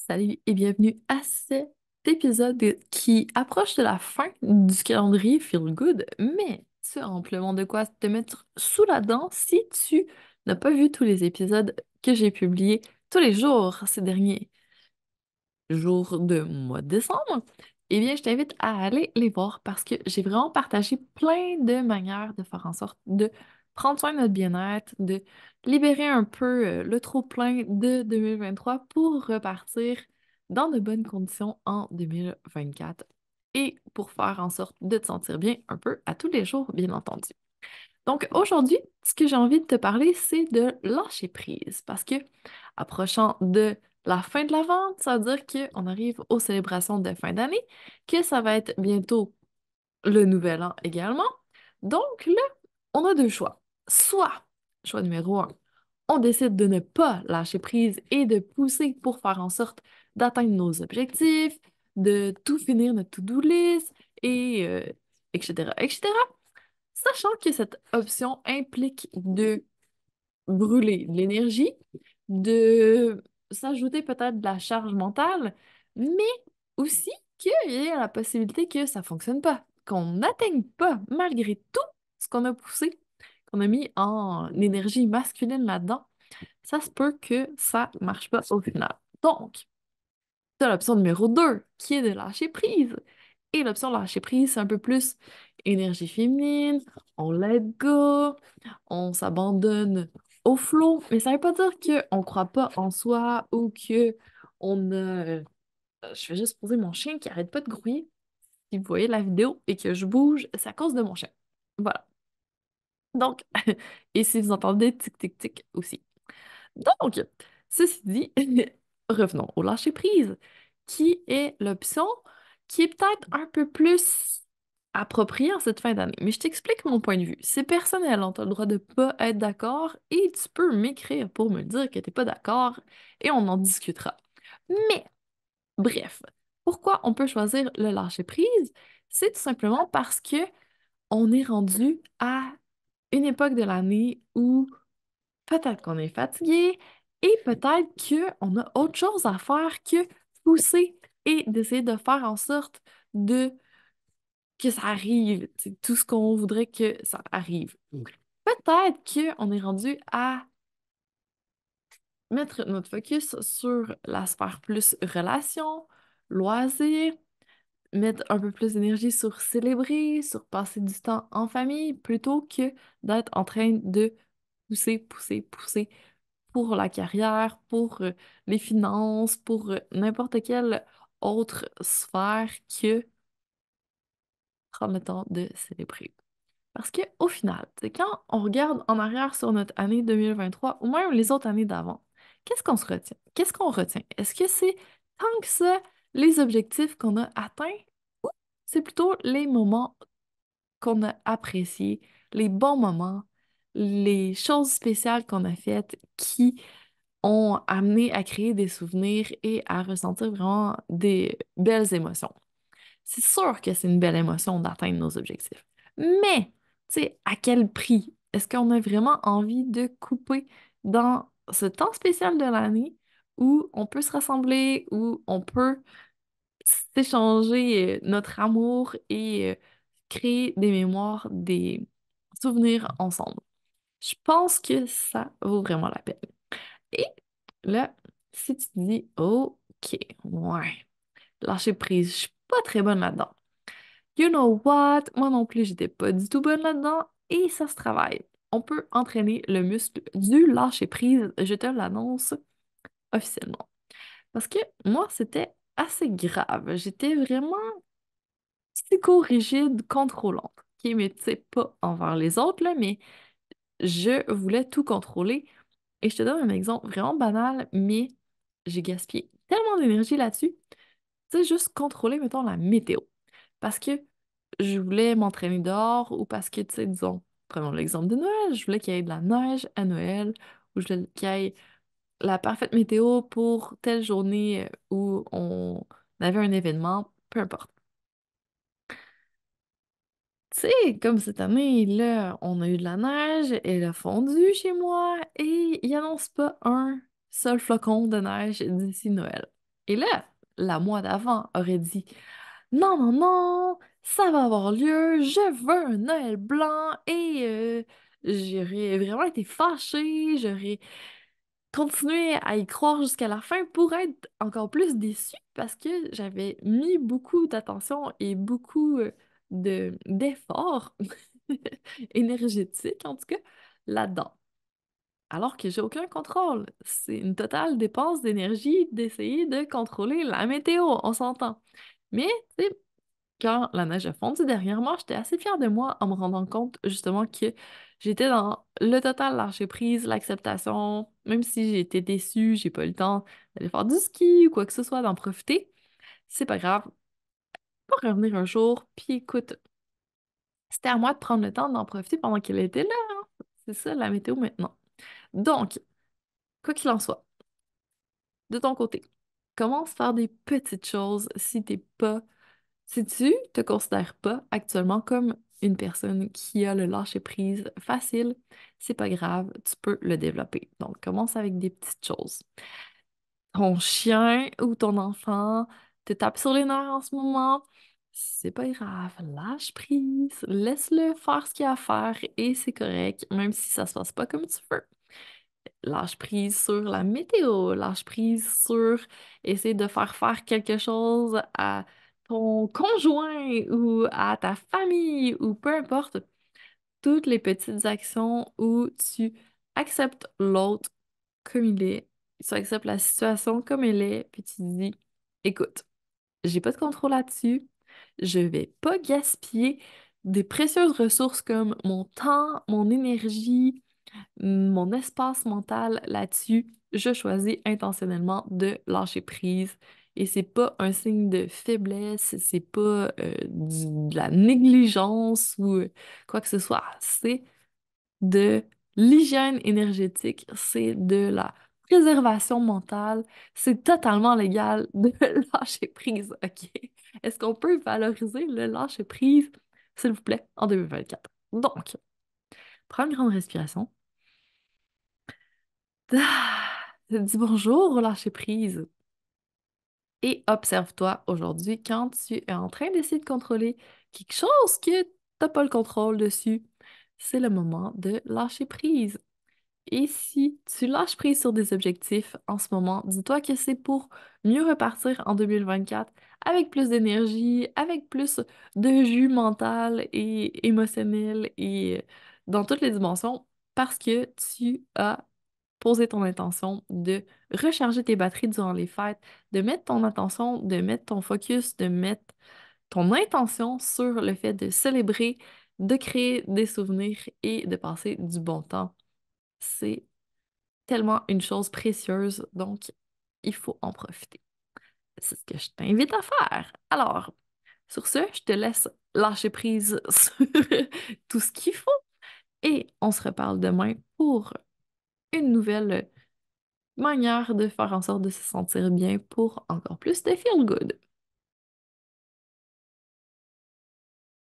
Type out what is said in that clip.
Salut et bienvenue à cet épisode qui approche de la fin du calendrier Feel Good, mais tu as amplement de quoi te mettre sous la dent si tu n'as pas vu tous les épisodes que j'ai publiés tous les jours ces derniers jours de mois de décembre. Eh bien, je t'invite à aller les voir parce que j'ai vraiment partagé plein de manières de faire en sorte de prendre soin de notre bien-être, de libérer un peu le trop-plein de 2023 pour repartir dans de bonnes conditions en 2024 et pour faire en sorte de te sentir bien un peu à tous les jours, bien entendu. Donc aujourd'hui, ce que j'ai envie de te parler, c'est de lâcher prise parce que approchant de la fin de la vente, ça veut dire qu'on arrive aux célébrations de fin d'année, que ça va être bientôt le nouvel an également. Donc là, on a deux choix. Soit, choix numéro un, on décide de ne pas lâcher prise et de pousser pour faire en sorte d'atteindre nos objectifs, de tout finir notre to-do list et etc., etc. Sachant que cette option implique de brûler de l'énergie, de s'ajouter peut-être de la charge mentale, mais aussi qu'il y a la possibilité que ça fonctionne pas, qu'on n'atteigne pas, malgré tout ce qu'on a poussé, qu'on a mis en énergie masculine là-dedans, ça se peut que ça marche pas au final. Donc, t'as l'option numéro 2, qui est de lâcher prise. Et l'option lâcher prise, c'est un peu plus énergie féminine, on let go, on s'abandonne au flow. Mais ça veut pas dire qu'on croit pas en soi ou que on a... Je vais juste poser mon chien qui arrête pas de grouiller. Si vous voyez la vidéo et que je bouge, c'est à cause de mon chien. Voilà. Donc, et si vous entendez tic-tic-tic aussi. Donc, ceci dit, revenons au lâcher-prise, qui est l'option qui est peut-être un peu plus appropriée en cette fin d'année. Mais je t'explique mon point de vue. C'est personnel, on a le droit de pas être d'accord et tu peux m'écrire pour me dire que t'es pas d'accord et on en discutera. Mais, bref, pourquoi on peut choisir le lâcher-prise? C'est tout simplement parce que on est rendu à une époque de l'année où peut-être qu'on est fatigué et peut-être qu'on a autre chose à faire que pousser et d'essayer de faire en sorte de que ça arrive, c'est tout ce qu'on voudrait que ça arrive. Peut-être qu'on est rendu à mettre notre focus sur la sphère plus relation, loisirs, mettre un peu plus d'énergie sur célébrer, sur passer du temps en famille, plutôt que d'être en train de pousser, pousser, pousser pour la carrière, pour les finances, pour n'importe quelle autre sphère que prendre le temps de célébrer. Parce que au final, c'est quand on regarde en arrière sur notre année 2023 ou même les autres années d'avant, qu'est-ce qu'on se retient? Qu'est-ce qu'on retient? Est-ce que c'est tant que ça les objectifs qu'on a atteints ou c'est plutôt les moments qu'on a appréciés, les bons moments, les choses spéciales qu'on a faites qui ont amené à créer des souvenirs et à ressentir vraiment des belles émotions. C'est sûr que c'est une belle émotion d'atteindre nos objectifs. Mais, tu sais, à quel prix? Est-ce qu'on a vraiment envie de couper dans ce temps spécial de l'année où on peut se rassembler, où on peut s'échanger notre amour et créer des mémoires, des souvenirs ensemble? Je pense que ça vaut vraiment la peine. Et là, si tu te dis, OK, ouais, lâcher prise, je suis pas très bonne là-dedans. You know what? Moi non plus, j'étais pas du tout bonne là-dedans et ça se travaille. On peut entraîner le muscle du lâcher prise, je te l'annonce officiellement. Parce que moi, c'était assez grave. J'étais vraiment psycho-rigide, contrôlante. OK, mais tu sais, pas envers les autres, là, mais je voulais tout contrôler. Et je te donne un exemple vraiment banal, mais j'ai gaspillé tellement d'énergie là-dessus. Tu sais, juste contrôler, mettons, la météo. Parce que je voulais m'entraîner dehors ou parce que, tu sais, disons, prenons l'exemple de Noël, je voulais qu'il y ait de la neige à Noël ou je voulais qu'il y ait la parfaite météo pour telle journée où on avait un événement, peu importe. Tu sais, comme cette année, là, on a eu de la neige, elle a fondu chez moi et il annonce pas un seul flocon de neige d'ici Noël. Et là, la moi d'avant aurait dit, non, non, non, ça va avoir lieu, je veux un Noël blanc et j'aurais vraiment été fâchée, j'aurais continué à y croire jusqu'à la fin pour être encore plus déçue parce que j'avais mis beaucoup d'attention et beaucoup d'efforts énergétiques, en tout cas, là-dedans. Alors que j'ai aucun contrôle. C'est une totale dépense d'énergie d'essayer de contrôler la météo, on s'entend. Mais, tu sais, quand la neige a fondu derrière moi, j'étais assez fière de moi en me rendant compte justement que j'étais dans le total lâcher prise, l'acceptation, même si j'ai été déçue, j'ai pas eu le temps d'aller faire du ski ou quoi que ce soit, d'en profiter, c'est pas grave, on va revenir un jour, puis écoute, c'était à moi de prendre le temps d'en profiter pendant qu'elle était là, hein. C'est ça la météo maintenant. Donc, quoi qu'il en soit, de ton côté, commence à faire des petites choses si t'es pas si tu te considères pas actuellement comme une personne qui a le lâcher-prise facile, c'est pas grave, tu peux le développer. Donc, commence avec des petites choses. Ton chien ou ton enfant te tape sur les nerfs en ce moment, c'est pas grave, lâche prise, laisse-le faire ce qu'il a à faire et c'est correct, même si ça se passe pas comme tu veux. Lâche prise sur la météo, lâche prise sur essayer de faire quelque chose à ton conjoint ou à ta famille ou peu importe, toutes les petites actions où tu acceptes l'autre comme il est, tu acceptes la situation comme elle est, puis tu te dis, écoute, j'ai pas de contrôle là-dessus, je vais pas gaspiller des précieuses ressources comme mon temps, mon énergie, mon espace mental là-dessus, je choisis intentionnellement de lâcher prise. Et c'est pas un signe de faiblesse, c'est pas de la négligence ou quoi que ce soit. C'est de l'hygiène énergétique, c'est de la préservation mentale. C'est totalement légal de lâcher prise, OK? Est-ce qu'on peut valoriser le lâcher prise, s'il vous plaît, en 2024? Donc, prends une grande respiration. Dis bonjour, lâcher prise. Et observe-toi aujourd'hui quand tu es en train d'essayer de contrôler quelque chose que t'as pas le contrôle dessus. C'est le moment de lâcher prise. Et si tu lâches prise sur des objectifs en ce moment, dis-toi que c'est pour mieux repartir en 2024 avec plus d'énergie, avec plus de jus mental et émotionnel et dans toutes les dimensions parce que tu as posé ton intention de recharger tes batteries durant les fêtes, de mettre ton attention, de mettre ton focus, de mettre ton intention sur le fait de célébrer, de créer des souvenirs et de passer du bon temps. C'est tellement une chose précieuse, donc il faut en profiter. C'est ce que je t'invite à faire. Alors, sur ce, je te laisse lâcher prise sur tout ce qu'il faut et on se reparle demain pour une nouvelle manière de faire en sorte de se sentir bien pour encore plus de feel good.